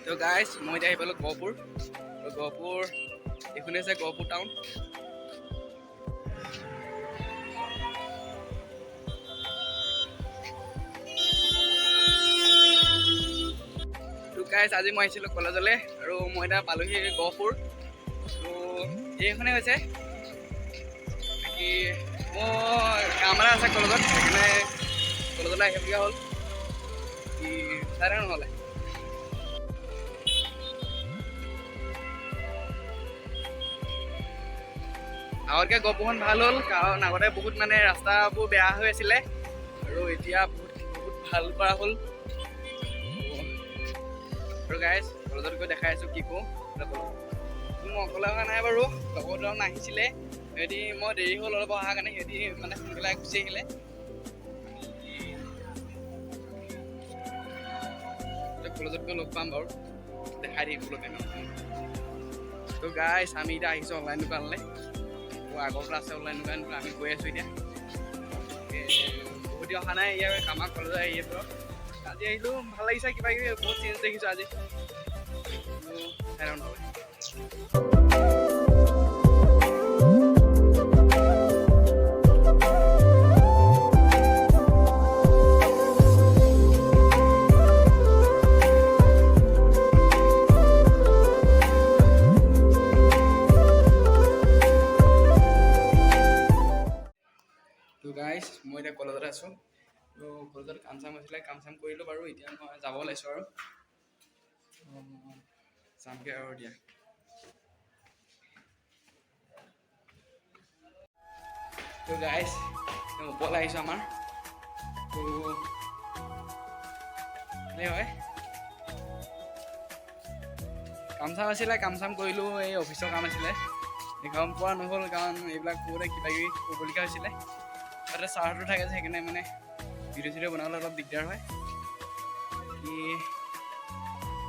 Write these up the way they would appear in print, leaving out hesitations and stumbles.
তো গাইজ মই এতিয়া আহি পালোঁ গহপুৰ। গহপুৰ এইখনে আছে গহপুৰ টাউন। তো গাইজ আজি মই আহিছিলোঁ কলেজলৈ আৰু মই এতিয়া পালোহি গহপুৰ। তো এইখনে হৈছে বাকী মোৰ কাম এটা আছে কলেজত, সেইকাৰণে কলেজলৈ আহিবলগীয়া হ'ল। কি চাই থাকক নহ'লে। আগতকৈ গহপুৰখন ভাল হ'ল, কাৰণ আগতে বহুত মানে ৰাস্তাবোৰ বেয়া হৈ আছিলে আৰু এতিয়া বহুত ভাল কৰা হ'ল। আৰু গাইজ কলেজত গৈ দেখাই আছোঁ কি কৰোঁ। মই অকলে অহা নাই বাৰু, লগৰ দুটামান আহিছিলে। সিহঁতি মই দেৰি হ'ল অলপ অহাৰ কাৰণে, সিহঁতি মানে সোনকালে গুচি আহিলে। কলেজত গৈ লগ পাম বাৰু, দেখাই দিম বোলো কেনে। তো গাইজ আমি এতিয়া আহিছোঁ অনলাইন দোকানলৈ। আগৰ পৰা আছে অনলাইন দোকান, আমি গৈ আছোঁ এতিয়া। বহুত দিন অহা নাই ইয়াৰ কামাক কলেজত আহি আছোঁ। আজি আহিলোঁ, ভাল লাগিছে, কিবা কিবি বহুত চেঞ্জ দেখিছোঁ আজি। নহ'লে তো গাইজ মই এতিয়া কলেজত আছোঁ। তো কলেজত কাম চাম হৈছিলে, কাম চাম কৰিলোঁ বাৰু। এতিয়া মই যাব ওলাইছোঁ আৰু যামগৈ আৰু এতিয়া। তো গাইজ ওপৰলৈ আহিছোঁ আমাৰ। তো ভালেই হয়, কাম চাম আছিলে, কাম চাম কৰিলোঁ। এই অফিচৰ কাম আছিলে, গম পোৱা নহ'ল কাৰণ এইবিলাক কৰোঁতে কিবা কিবি কৰিবলগীয়া হৈছিলে। তাতে চাৰ্জটো থাকে যে, সেইকাৰণে মানে ভিডিঅ' চিডিঅ' বনাবলৈ অলপ দিগদাৰ হয়। কি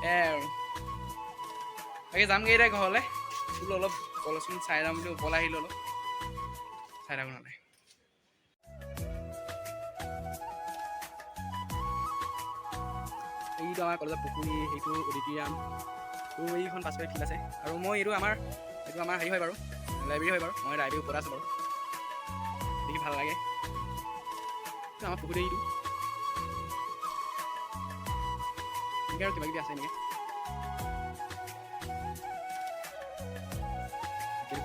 আৰু বাকী যামগৈ এতিয়া ঘৰলৈ। বোলো অলপ কলেজখন চাই যাম বুলি ওপৰলৈ আহিলোঁ, অলপ চাই থাকোঁ নহ'লে। এইটো আমাৰ কলেজৰ পুখুৰী, সেইটো অডিটৰিয়াম, তো এইখন পাছফালে ফিল্ড আছে। আৰু মই এইটো আমাৰ হেৰি হয় বাৰু, লাইব্ৰেৰী হয় বাৰু। মই লাইব্ৰেৰীৰ ওপৰত আছোঁ বাৰু, দেখি ভাল লাগে। আমাৰ পুখুৰী এইটো এনেকৈ আৰু কিবা কিবি আছে এনেকৈ।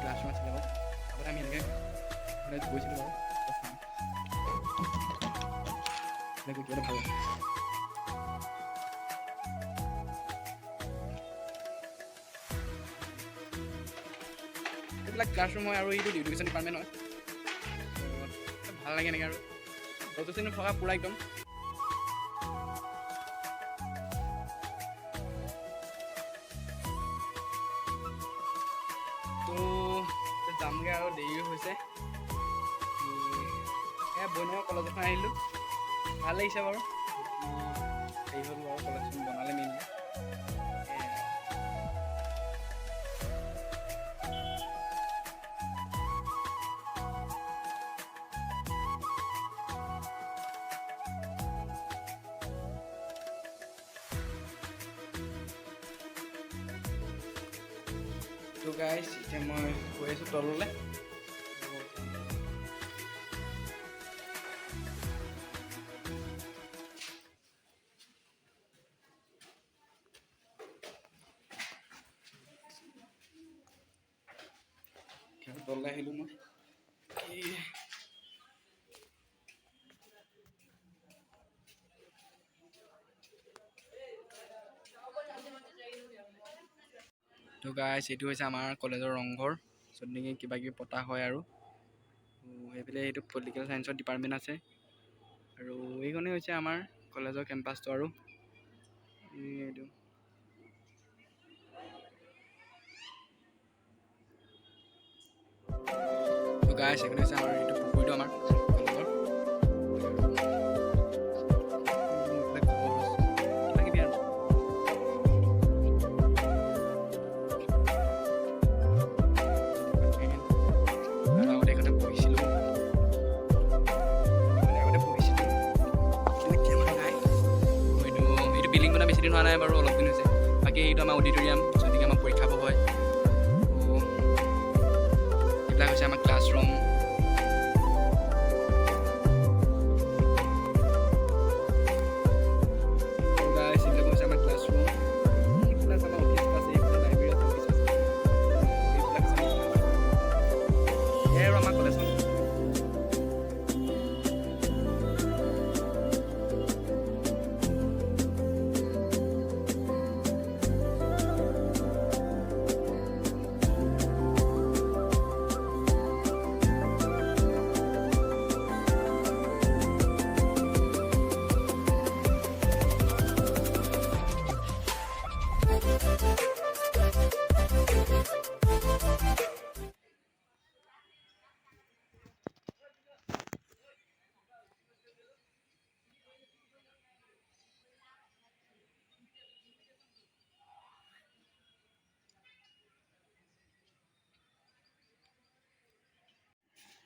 ক্লাছৰুম আছিলে বাৰু, আগতে আমি এনেকৈ গৈছিলোঁ বাৰু। এনেকৈ কিবা ভাল লাগে। এইবিলাক ক্লাছৰুম হয় আৰু এইটো এডুকেশ্যন ডিপাৰ্টমেণ্ট হয়। ভাল লাগে এনেকৈ আৰু গছ গছনি থকা পূৰা একদম। তো যামগৈ আৰু দেৰিও হৈছে। বৈনগৰ কলেজ এখন আহিলোঁ, ভাল লাগিছে বাৰু। হেৰি হ'ল বাৰু, কলেজখন বনালে মেইনলি। তো গাইজ এতিয়া মই গৈ আছোঁ তললৈ। তললৈ আহিলোঁ মই। তো গাইজ এইটো হৈছে আমাৰ কলেজৰ ৰংঘৰ, য'ত নেকি কিবা কিবি পতা হয় আৰু সেইফালে এইটো পলিটিকেল চায়েন্সৰ ডিপাৰ্টমেণ্ট আছে। আৰু এইখনেই হৈছে আমাৰ কলেজৰ কেম্পাছটো। আৰু এইটো তো গাইজ এইখনে হৈছে আমাৰ এইটো পুখুৰীটো আমাৰ কলেজৰ। বেছি দিন হোৱা নাই বাৰু, অলপ দিন হৈছে। বাকী এইটো আমাৰ অডিটৰিয়াম যদিকে আমাৰ পৰীক্ষা হয়। এইবিলাক হৈছে আমাৰ ক্লাছৰুম।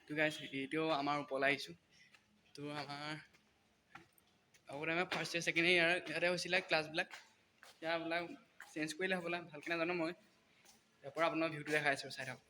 তো গাইজ এইটোও আমাৰ ওপৰলৈ আহিছোঁ। তো আমাৰ আগতে আমাৰ ফাৰ্ষ্ট ইয়েৰ ছেকেণ্ড ইয়েৰ ইয়াতে হৈছিলে ক্লাছবিলাক। ইয়াৰবিলাক চেঞ্জ কৰিলে হ'বলা, ভালকৈ নাজানো মই। ইয়াৰ পৰা আপোনাৰ ভিউটো দেখাই আছোঁ, চাই থাকক।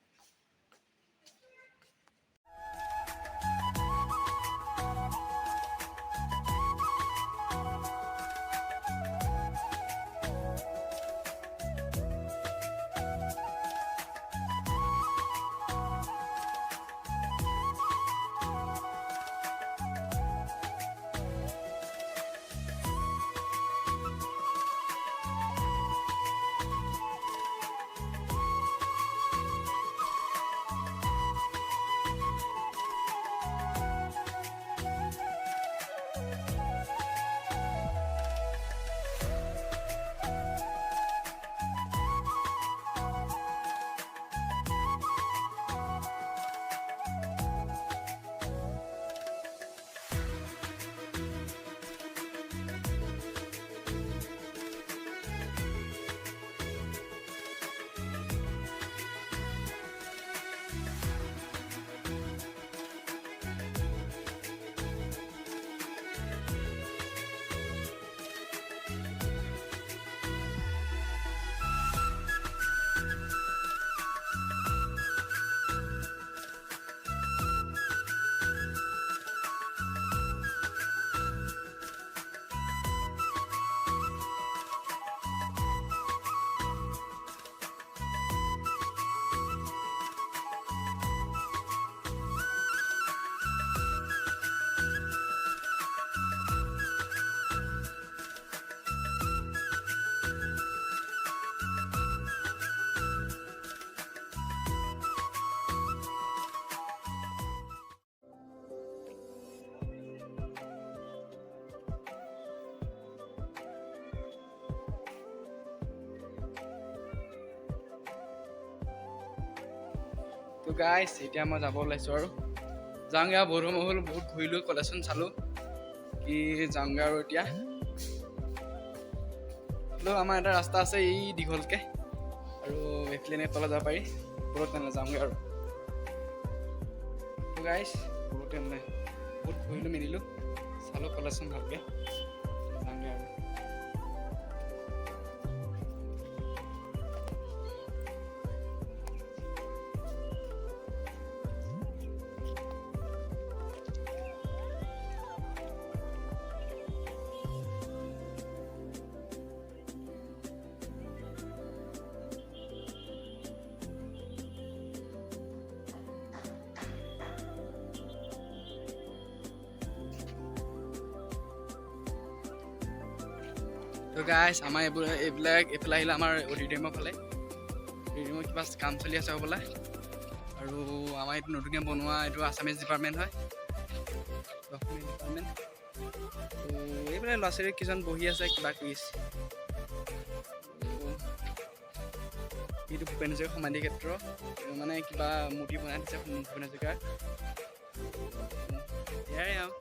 তো গাইজ এতিয়া মই যাব ওলাইছোঁ আৰু যাওঁগৈ আৰু বহুত সময় হ'ল, বহুত ঘূৰিলোঁ, কলেজখন চালোঁ, কি যাওঁগৈ আৰু এতিয়া। আমাৰ এটা ৰাস্তা আছে এই দীঘলকৈ, আৰু এইফালে তলত যাব পাৰি, বহুত তেনেহ'লে যাওঁগৈ আৰু। তো গাইজ বহুত তেনেহ'লে বহুত ঘূৰিলোঁ মেলিলোঁ, চালোঁ কলেজখন ভালকৈ, যাওঁগৈ আৰু। তো গাইজ আমাৰ এইবিলাক এইফালে আহিলে আমাৰ অডিটৰিয়ামৰ ফালে। অডিটৰিয়ামত কিবা কাম চলি আছে হ'বলা, আৰু আমাৰ এইটো নতুনকৈ বনোৱা এইটো আছামিজ ডিপাৰ্টমেণ্ট হয়, অসমীয়া ডিপাৰ্টমেণ্ট। তো এইফালে ল'ৰা ছোৱালী কিছুমান বহি আছে, কিবা কৰি আছে। এইটো ভূপেন হাজৰিকাৰ সমাধি ক্ষেত্ৰ, মানে কিবা মূৰ্তি বনাই দিছে ভূপেন হাজৰিকাৰ। এয়াই আৰু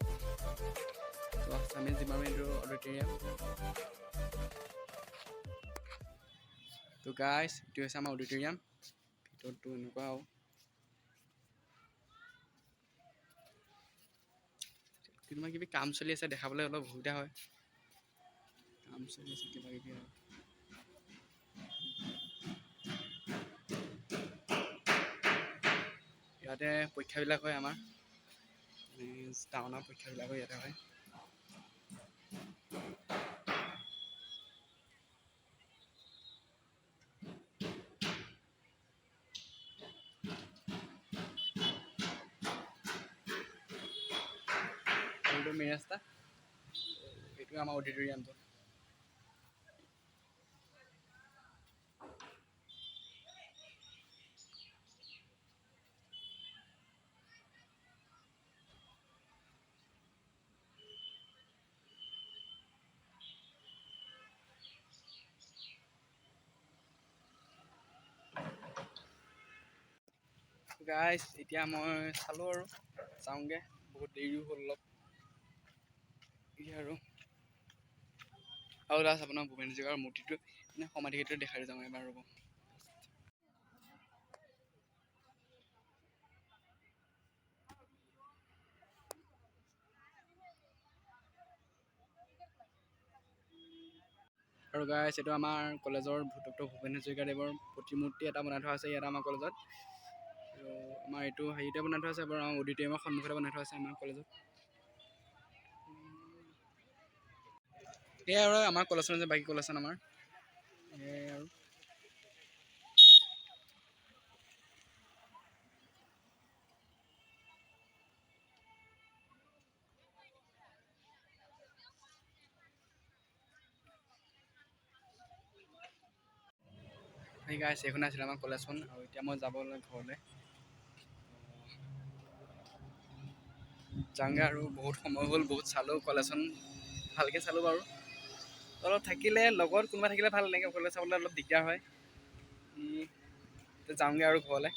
তো আছামিজ ডিপাৰ্টমেণ্টৰ অডিটৰিয়াম। তো গাইজ এইটো হৈছে আমাৰ অডিটৰিয়াম, ভিতৰতো এনেকুৱা আৰু। কিবা কিবি কাম চলি আছে, দেখাবলৈ অলপ অসুবিধা হয়, কাম চলি আছে কিবা কিবি আৰু। ইয়াতে পৰীক্ষাবিলাক হয় আমাৰ টাউনৰ পৰীক্ষাবিলাকো ইয়াতে হয়। এইটো মেইন ৰাস্তা, এইটো আমাৰ অডিটৰিয়ামটো। গাইজ এতিয়া মই চালোঁ আৰু চাওঁগৈ, বহুত দেৰিও হ'ল অলপ আৰু লাষ্ট আপোনাৰ ভূপেন হাজৰিকাৰ মূৰ্তিটো মানে সমাধিক্ষেত্ৰ দেখাই যাওঁ এবাৰ ৰ'ব। আৰু গাইজ এইটো আমাৰ কলেজৰ ডক্টৰ ভূপেন হাজৰিকাদেৱৰ প্ৰতিমূৰ্তি এটা বনাই থোৱা আছে ইয়াত আমাৰ কলেজত। আৰু আমাৰ এইটো হেৰিতে বনাই থোৱা আছে বাৰু, আমাৰ অডিটৰিয়ামৰ সন্মুখতে বনাই থোৱা আছে আমাৰ কলেজত। সেয়াই আৰু আমাৰ কলেজখন যে বাকী কলেজখন আমাৰ সেয়াই আৰু সেই গাইজ এইখনে আছিলে আমাৰ কলেজখন। আৰু এতিয়া মই যাবলৈ ঘৰলৈ যাওঁগৈ আৰু বহুত সময় হ'ল, বহুত চালোঁ কলেজখন, ভালকৈ চালোঁ বাৰু। অলপ থাকিলে লগত কোনোবা থাকিলে ভাল, এনেকৈ অকলে চাবলৈ অলপ দিগদাৰ হয়। যাওঁগৈ আৰু ঘৰলৈ।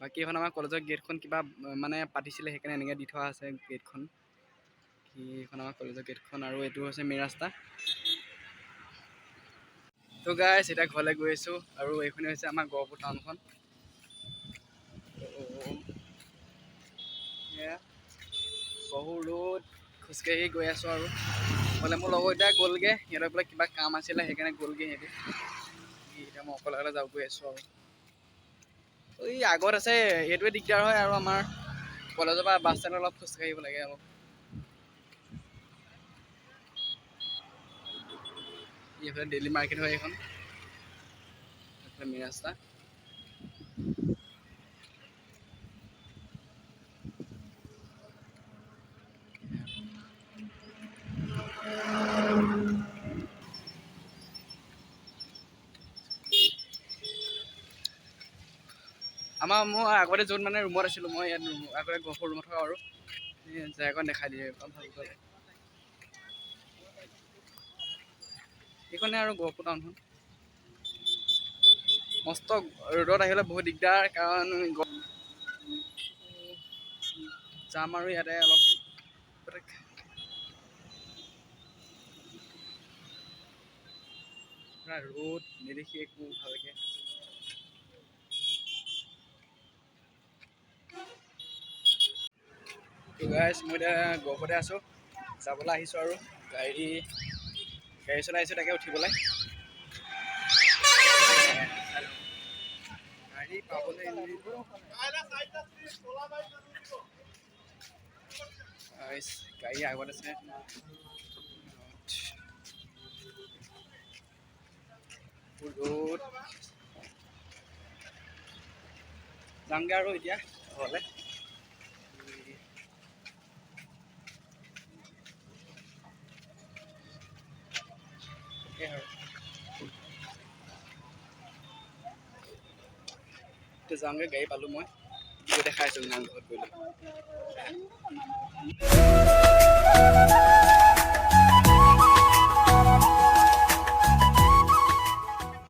বাকী এখন আমাৰ কলেজৰ গেটখন কিবা মানে পাতিছিলে, সেইকাৰণে এনেকৈ দি থোৱা আছে গেটখন। এইখন আমাৰ কলেজৰ গেটখন আৰু এইটো হৈছে মেইন ৰাস্তা। তো গাইজ এতিয়া ঘৰলৈ গৈ আছোঁ আৰু এইখনে হৈছে আমাৰ গহপুৰ টাউনখন। এয়া গহপুৰ ৰোড খোজকাঢ়ি গৈ আছোঁ আৰু বোলে মোৰ লগৰকেইটা গ'লগৈ, সিহঁতৰ বোলে কিবা কাম আছিলে সেইকাৰণে গ'লগৈ সিহঁতি। এতিয়া মই অকলে যাওঁ গৈ আছোঁ আৰু এই আগত আছে, এইটোৱে দিগদাৰ হয় আৰু আমাৰ কলেজৰ পৰা বাছ ষ্টেণ্ডত অলপ খোজকাঢ়িব লাগে অলপ। এইফালে ডেইলি মাৰ্কেট হয় এইখন, এইফালে মেইন ৰাস্তা। মই আগতে য'ত মানে ৰুমত আছিলোঁ, মই ইয়াত আগতে গহপুৰ ৰুমত থকা আৰু জেগাকণ দেখাই দিয়ে ভাল। এইখনে আৰু গহপুৰ টাউনখন। মস্ত ৰ'দত আহিলে বহুত দিগদাৰ, কাৰণ যাম আৰু ইয়াতে অলপ পুৰা ৰ'দ, নেদেখি একো ভালকৈ। গাইজ মই এতিয়া গহপুৰতে আছোঁ, যাবলৈ আহিছোঁ আৰু গাড়ী চলাই আহিছোঁ তাকে উঠিবলৈ। গাড়ী পাবলৈ গাড়ী আগত আছে, ৰ'দ। যামগৈ আৰু এতিয়া ঘৰলৈ। এতিয়া যাওঁগৈ, গাড়ী পালোঁ মই, দেখাই আছোঁ নামঘৰত গ'লে।